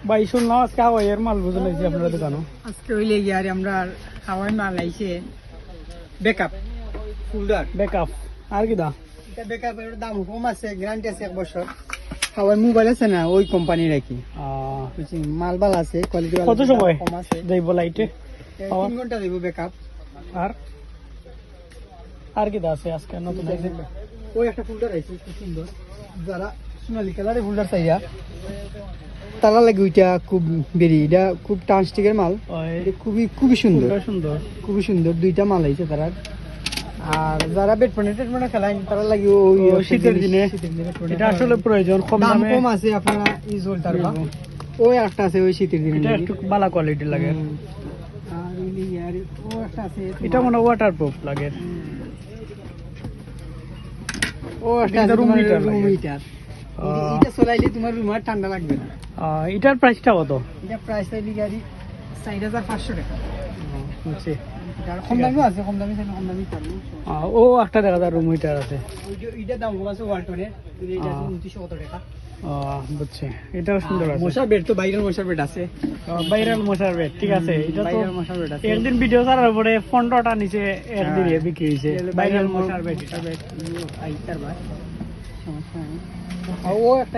ভাই শুনলাম আজকে হাওয়াইয়ের মাল বুঝে লাগছে আপনার দোকানও। আজকে হইলে গিয়ে আর আমরা হাওয়াই মাল আইছে বেকআপ ফোল্ডার ব্যাকআপ আর কি দা? এটা বেকআপ এর দাম কম আছে, গ্যারান্টি আছে 1 বছর। হাওয়াই মোবাইল আছে না ওই কোম্পানি রাখি বুঝছি, মাল ভালো আছে, কোয়ালিটি ভালো। কত সময় কম আছে, যাইব লাইটে? 3 ঘন্টা দিব বেকআপ। আর আর কি দা আছে আজকে নতুন আইছে? ওই একটা ফোল্ডার আইছে খুব সুন্দর, যারা সোনালী কালারের ফোল্ডার চাইয়া তারা লাগে ওইটা খুব বেরি, এটা খুব টান স্টিকের মাল, এটা খুবই সুন্দর সুন্দর খুবই সুন্দর। 2টা মাল আইছে তারা। আর যারা বেডপনে টেডপনে খেলায় তারা লাগে ওই শীতের দিনে এটা আসলে প্রয়োজন, কম দাম দামে কম আছে, আপনারা ইউজ করতে পারবা। ওই একটা আছে ওই শীতের দিনে, এটা একটু ভালো কোয়ালিটি লাগে। আর ও একটা আছে, এটা মনে ওয়াটারপ্রুফ লাগে। ও একটা এটা room heater রুম লাগে। হিটার। এটা চলাইলে তোমার রুম আর ঠান্ডা লাগবে না। এটার প্রাইসটা কত? এটা প্রাইস চাইলে গাড়ি 4500 টাকা। বুঝছি। আর কম দামিও আছে, কম দামি চাইলে কম দামি পারবো। ও একটা দেখা যায় রুম হিটার আছে। এটা দাম আছে ওয়ালটনের, এটা 2900 কত টাকা। বুঝছি, এটাও সুন্দর আছে। মশার বেড তো বাইরের মশার বেড আছে, ভাইরাল মশার বেড, ঠিক আছে। এটা তো বাইরের মশার বেড আছে। একদিন ভিডিও ছাড়ার পরে 15টা নিচে একদিন বিক্রি হয়েছে ভাইরাল মশার বেড। আইতার ভাই সমস্যা নেই। ও একটা